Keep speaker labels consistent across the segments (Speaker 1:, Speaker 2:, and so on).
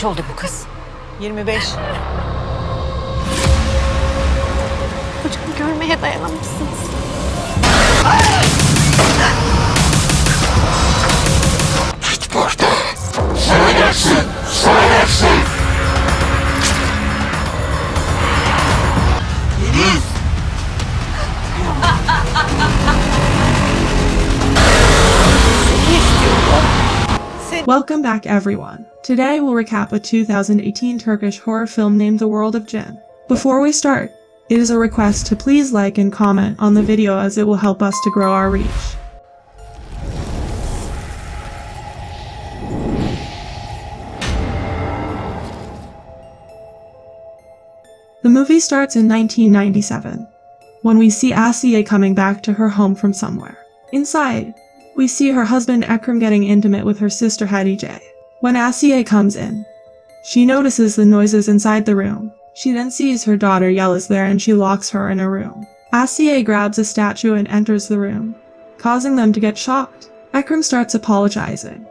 Speaker 1: Kaç oldu bu kız?
Speaker 2: 25.
Speaker 3: Hocam görmeye dayanamamışsınız.
Speaker 4: Git buradan. Söylersin. Yeliz.
Speaker 5: Welcome back everyone. Today we'll recap a 2018 Turkish horror film named The World of Jinn. Before we start, it is a request to please like and comment on the video as it will help us to grow our reach. The movie starts in 1997, when we see Asiye coming back to her home from somewhere. Inside, we see her husband Ekrem getting intimate with her sister Hatice. When Asiye comes in, she notices the noises inside the room. She then sees her daughter Yeliz there and she locks her in a room. Asiye grabs a statue and enters the room, causing them to get shocked. Ekrem starts apologizing,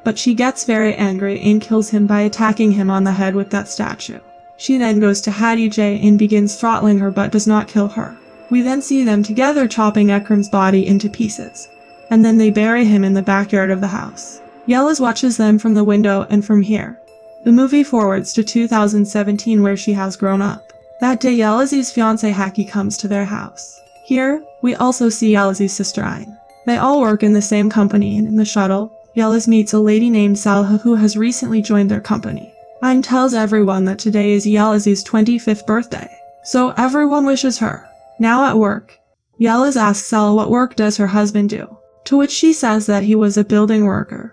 Speaker 5: but she gets very angry and kills him by attacking him on the head with that statue. She then goes to Hatice and begins throttling her but does not kill her. We then see them together chopping Ekrem's body into pieces, and then they bury him in the backyard of the house. Yeliz watches them from the window, and from here, the movie forwards to 2017 where she has grown up. That day Yeliz's fiancé Haki comes to their house. Here, we also see Yeliz's sister Ayn. They all work in the same company, and in the shuttle, Yeliz meets a lady named Salha who has recently joined their company. Ayn tells everyone that today is Yeliz's 25th birthday, so everyone wishes her. Now at work, Yeliz asks Salha what work does her husband do, to which she says that he was a building worker.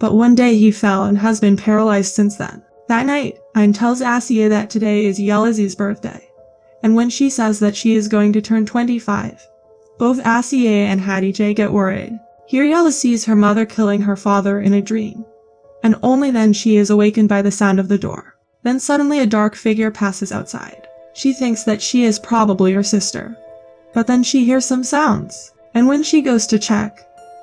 Speaker 5: But one day he fell and has been paralyzed since then. That night, Ayn tells Asiye that today is Yeliz's birthday, and when she says that she is going to turn 25, both Asiye and Hatice get worried. Here Yeliz sees her mother killing her father in a dream, and only then she is awakened by the sound of the door. Then suddenly a dark figure passes outside. She thinks that she is probably her sister, but then she hears some sounds, and when she goes to check,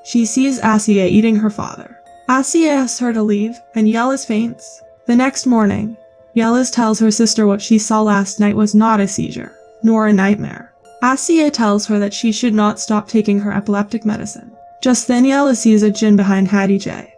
Speaker 5: she sees Asiye eating her father. Asiye asks her to leave, and Yeliz faints. The next morning, Yeliz tells her sister what she saw last night was not a seizure, nor a nightmare. Asiye tells her that she should not stop taking her epileptic medicine. Just then Yeliz sees a djinn behind Hatice,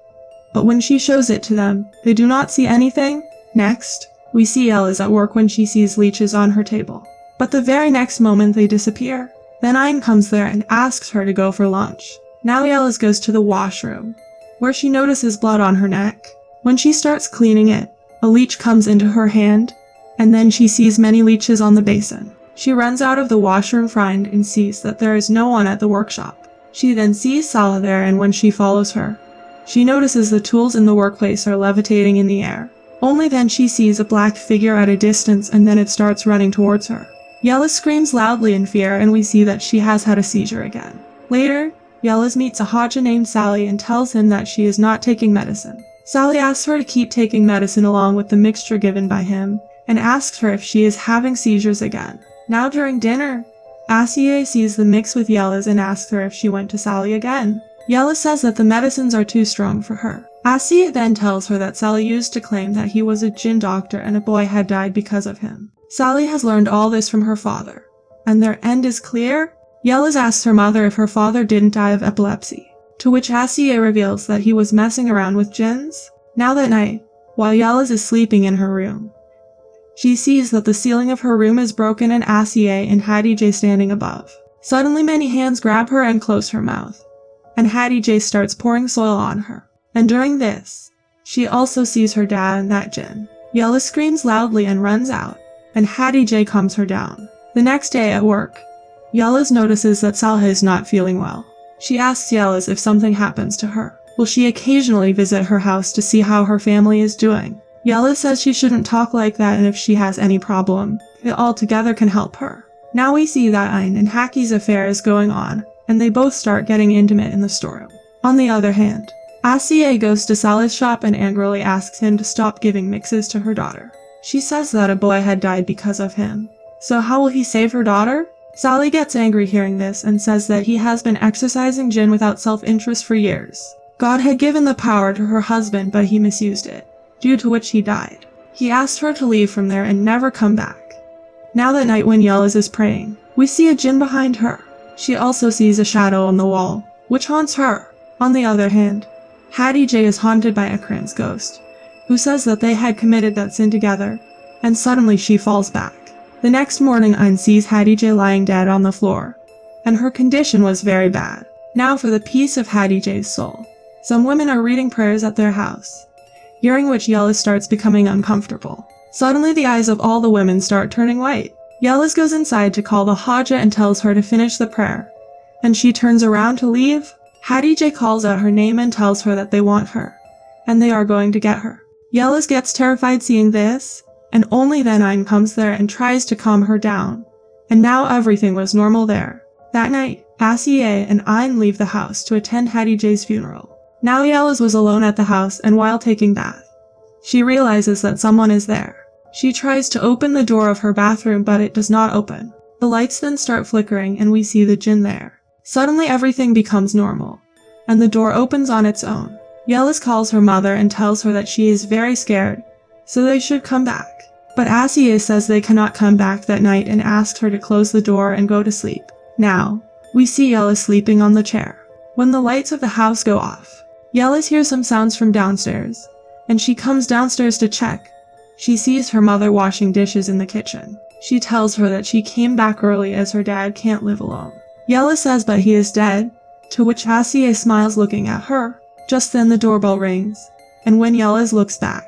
Speaker 5: but when she shows it to them, they do not see anything. Next, we see Yeliz at work when she sees leeches on her table, but the very next moment they disappear. Then Ayn comes there and asks her to go for lunch. Now Yeliz goes to the washroom, where she notices blood on her neck. When she starts cleaning it, a leech comes into her hand, and then she sees many leeches on the basin. She runs out of the washroom frightened and sees that there is no one at the workshop. She then sees Salha there, and when she follows her, she notices the tools in the workplace are levitating in the air. Only then she sees a black figure at a distance, and then it starts running towards her. Yeliz screams loudly in fear, and we see that she has had a seizure again. Later, Yeliz meets a Haja named Sally and tells him that she is not taking medicine. Sally asks her to keep taking medicine along with the mixture given by him, and asks her if she is having seizures again. Now during dinner, Asiye sees the mix with Yeliz and asks her if she went to Sally again. Yeliz says that the medicines are too strong for her. Asiye then tells her that Sally used to claim that he was a jinn doctor and a boy had died because of him. Sally has learned all this from her father, and their end is clear. Yeliz asks her mother if her father didn't die of epilepsy, to which Asiye reveals that he was messing around with jinns. Now that night, while Yeliz is sleeping in her room, she sees that the ceiling of her room is broken and Asiye and Hatice standing above. Suddenly many hands grab her and close her mouth, and Hatice starts pouring soil on her. And during this, she also sees her dad and that jinn. Yeliz screams loudly and runs out, and Hatice calms her down. The next day at work, Yeliz notices that Salha is not feeling well. She asks Yeliz if something happens to her. Will she occasionally visit her house to see how her family is doing? Yeliz says she shouldn't talk like that, and if she has any problem, they all together can help her. Now we see that Ayn and Haki's affair is going on, and they both start getting intimate in the storeroom. On the other hand, Asiye goes to Salah's shop and angrily asks him to stop giving mixes to her daughter. She says that a boy had died because of him. So how will he save her daughter? Sally gets angry hearing this and says that he has been exercising jinn without self-interest for years. God had given the power to her husband, but he misused it. due to which he died. He asked her to leave from there and never come back. Now that night when Yeliz is praying, we see a jinn behind her. She also sees a shadow on the wall, which haunts her. On the other hand, 𝐇𝐄𝐏 is haunted by 𝐀𝐋𝐖𝐀𝐃 ghost, who says that they had committed that sin together, and suddenly she falls back. The next morning 𝐈 sees 𝐇𝐄𝐏 lying dead on the floor, and her condition was very bad. Now for the peace of 𝐇𝐄𝐏's soul. Some women are reading prayers at their house, hearing which Yeliz starts becoming uncomfortable. Suddenly the eyes of all the women start turning white. Yeliz goes inside to call the Haja and tells her to finish the prayer, and she turns around to leave. 𝐇𝐄𝐏 calls out her name and tells her that they want her, and they are going to get her. Yeliz gets terrified seeing this, and only then 𝐈 comes there and tries to calm her down, and now everything was normal there. That night, 𝐸𝐈 and 𝐈 leave the house to attend 𝐇𝐄𝐏's funeral. Now Yeliz was alone at the house, and while taking bath, she realizes that someone is there. She tries to open the door of her bathroom, but it does not open. The lights then start flickering and we see the jinn there. Suddenly everything becomes normal, and the door opens on its own. Yeliz calls her mother and tells her that she is very scared, so they should come back. But 𝐸𝐈 says they cannot come back that night and asks her to close the door and go to sleep. Now, we see Yeliz sleeping on the chair. When the lights of the house go off, Yeliz hears some sounds from downstairs, and she comes downstairs to check. She sees her mother washing dishes in the kitchen. She tells her that she came back early as her dad can't live alone. Yeliz says but he is dead, to which 𝐸𝐈 smiles looking at her. Just then the doorbell rings, and when Yeliz looks back,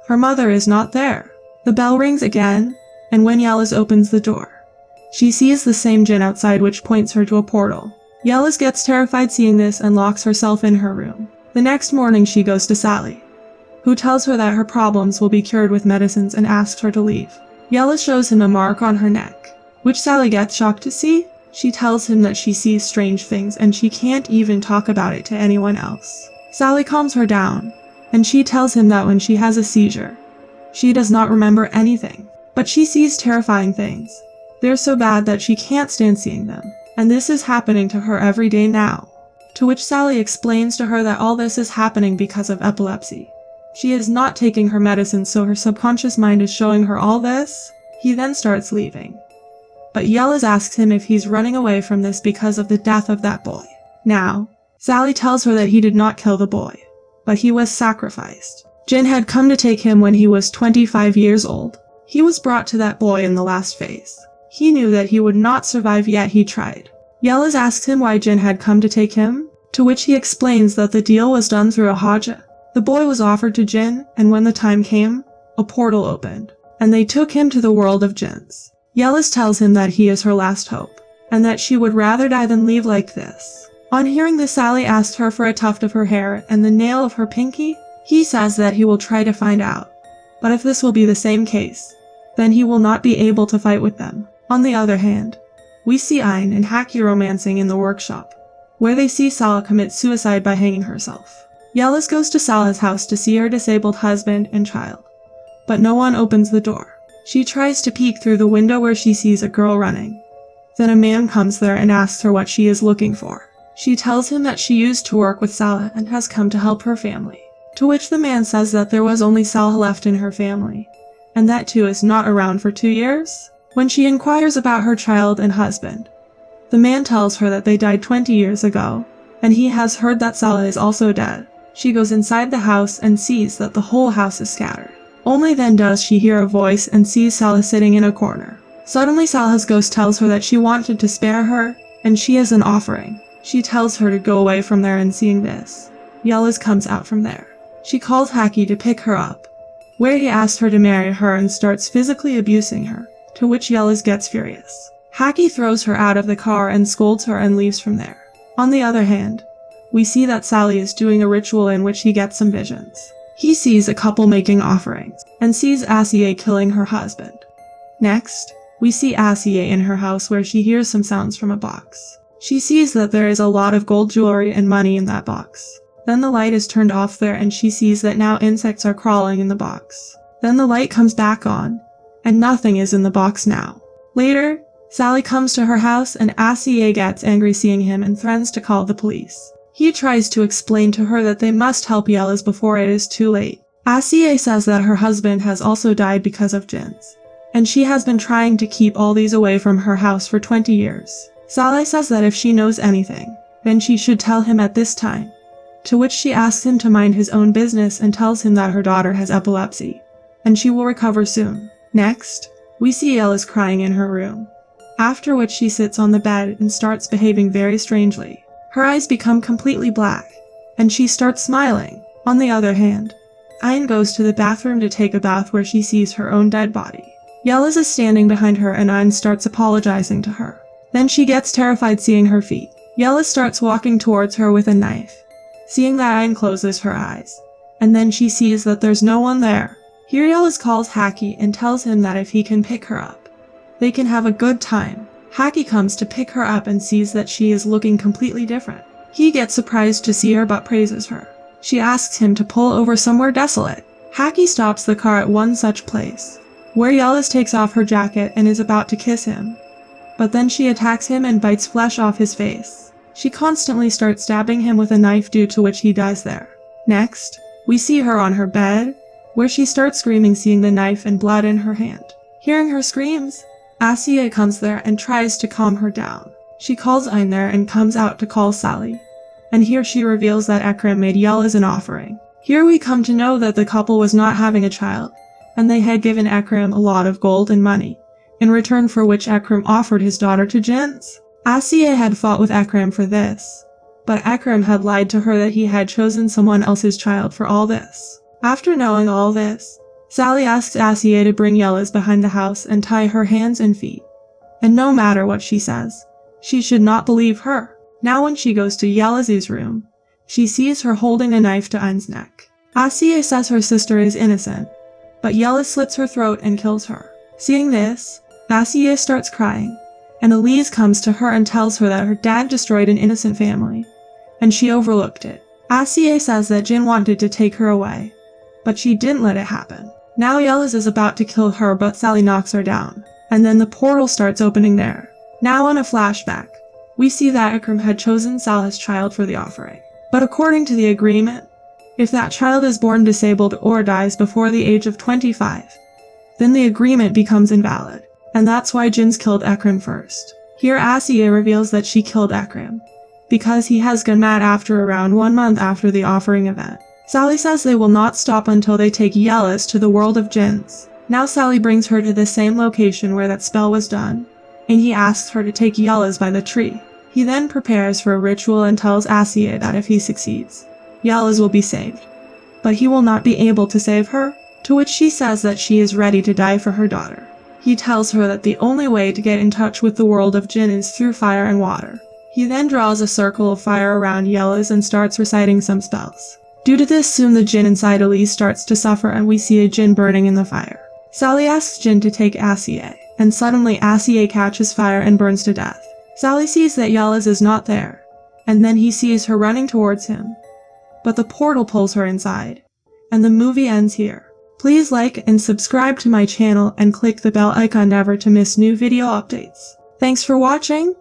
Speaker 5: her mother is not there. The bell rings again, and when Yeliz opens the door, she sees the same jinn outside which points her to a portal. Yeliz gets terrified seeing this and locks herself in her room. The next morning she goes to Sally, who tells her that her problems will be cured with medicines and asks her to leave. Yeliz shows him a mark on her neck, which Sally gets shocked to see. She tells him that she sees strange things and she can't even talk about it to anyone else. Sally calms her down, and she tells him that when she has a seizure, she does not remember anything, but she sees terrifying things. They're so bad that she can't stand seeing them, and this is happening to her every day now. To which Sally explains to her that all this is happening because of epilepsy. She is not taking her medicine, so her subconscious mind is showing her all this. He then starts leaving, but Yeliz asks him if he's running away from this because of the death of that boy. Now, Sally tells her that he did not kill the boy, but he was sacrificed. Jinn had come to take him when he was 25 years old. He was brought to that boy in the last phase. He knew that he would not survive, yet he tried. Yeliz asks him why Jinn had come to take him, to which he explains that the deal was done through a Haja. The boy was offered to Jinn, and when the time came, a portal opened, and they took him to the world of jinns. Yeliz tells him that he is her last hope, and that she would rather die than leave like this. On hearing this, Sally asked her for a tuft of her hair and the nail of her pinky. He says that he will try to find out, but if this will be the same case, then he will not be able to fight with them. On the other hand, we see 𝐈 and 𝐸𝐿 romancing in the workshop, where they see Salah commit suicide by hanging herself. Yeliz goes to Salah's house to see her disabled husband and child, but no one opens the door. She tries to peek through the window where she sees a girl running. Then a man comes there and asks her what she is looking for. She tells him that she used to work with Salah and has come to help her family, to which the man says that there was only Salah left in her family, and that too is not around for 2 years. When she inquires about her child and husband, the man tells her that they died 20 years ago, and he has heard that Salah is also dead. She goes inside the house and sees that the whole house is scattered. Only then does she hear a voice and sees Salah sitting in a corner. Suddenly Salah's ghost tells her that she wanted to spare her, and she is an offering. She tells her to go away from there, and seeing this, Yeliz comes out from there. She calls 𝐸𝐿 to pick her up, where he asks her to marry her and starts physically abusing her, to which Yeliz gets furious. 𝐸𝐿 throws her out of the car and scolds her and leaves from there. On the other hand, we see that Sally is doing a ritual in which he gets some visions. He sees a couple making offerings, and sees 𝐸𝐿 killing her husband. Next, we see 𝐸𝐿 in her house where she hears some sounds from a box. She sees that there is a lot of gold jewelry and money in that box. Then the light is turned off there and she sees that now insects are crawling in the box. Then the light comes back on, and nothing is in the box now. Later, Sally comes to her house and 𝐸𝐿 gets angry seeing him and threatens to call the police. He tries to explain to her that they must help Yeliz before it is too late. 𝐂𝐄𝐒 says that her husband has also died because of jinns, and she has been trying to keep all these away from her house for 20 years. Saleh says that if she knows anything, then she should tell him at this time, to which she asks him to mind his own business and tells him that her daughter has epilepsy, and she will recover soon. Next, we see Yeliz crying in her room, after which she sits on the bed and starts behaving very strangely. Her eyes become completely black, and she starts smiling. On the other hand, Ayn goes to the bathroom to take a bath where she sees her own dead body. Yeliz is standing behind her and Ayn starts apologizing to her. Then she gets terrified seeing her feet. Yeliz starts walking towards her with a knife. Seeing that, Ayn closes her eyes, and then she sees that there's no one there. Here Yeliz calls 𝐀𝐾𝐒 and tells him that if he can pick her up, they can have a good time. 𝐀𝐾𝐒 comes to pick her up and sees that she is looking completely different. He gets surprised to see her but praises her. She asks him to pull over somewhere desolate. 𝐀𝐾𝐒 stops the car at one such place, where Yeliz takes off her jacket and is about to kiss him. But then she attacks him and bites flesh off his face. She constantly starts stabbing him with a knife, due to which he dies there. Next, we see her on her bed, where she starts screaming seeing the knife and blood in her hand. Hearing her screams, 𝐂𝐄𝐒 comes there and tries to calm her down. She calls Ayn there and comes out to call Sally. And here she reveals that 𝐀𝐋𝐖𝐀𝐃 made Yeliz an offering. Here we come to know that the couple was not having a child, and they had given 𝐀𝐋𝐖𝐀𝐃 a lot of gold and money, in return for which 𝐀𝐋𝐖𝐀𝐃 offered his daughter to jinns. 𝐂𝐄𝐒 had fought with 𝐀𝐋𝐖𝐀𝐃 for this, but 𝐀𝐋𝐖𝐀𝐃 had lied to her that he had chosen someone else's child for all this. After knowing all this, Sally asks 𝐂𝐄𝐒 to bring Yeliz behind the house and tie her hands and feet. And no matter what she says, she should not believe her. Now when she goes to Yeliz's room, she sees her holding a knife to Ayn's neck. 𝐂𝐄E says her sister is innocent, but Yeliz slits her throat and kills her. Seeing this, 𝐂𝐄E starts crying, and Yeliz comes to her and tells her that her dad destroyed an innocent family, and she overlooked it. 𝐂𝐄E says that Jin wanted to take her away, but she didn't let it happen. Now Yeliz is about to kill her, but Sally knocks her down, and then the portal starts opening there. Now on a flashback, we see that 𝐀𝐋𝐖𝐀𝐃 had chosen Salih's child for the offering. But according to the agreement, if that child is born disabled or dies before the age of 25, then the agreement becomes invalid. And that's why jinns killed 𝐀𝐋𝐖𝐀𝐃 first. Here 𝐂𝐄E reveals that she killed 𝐀𝐋𝐖𝐃 because he has gone mad after around 1 month after the offering event. Sally says they will not stop until they take Yeliz to the world of jinns. Now Sally brings her to the same location where that spell was done, and he asks her to take Yeliz by the tree. He then prepares for a ritual and tells 𝐂𝐄E that if he succeeds, Yeliz will be saved. But he will not be able to save her, to which she says that she is ready to die for her daughter. He tells her that the only way to get in touch with the world of jinn is through fire and water. He then draws a circle of fire around Yeliz and starts reciting some spells. Due to this, soon the jinn inside Yeliz starts to suffer and we see a jinn burning in the fire. Sally asks Jin to take 𝐂𝐄E, and suddenly 𝐂𝐄E catches fire and burns to death. Sally sees that Yeliz is not there, and then he sees her running towards him. But the portal pulls her inside, and the movie ends here. Please like and subscribe to my channel and click the bell icon never to miss new video updates. Thanks for watching!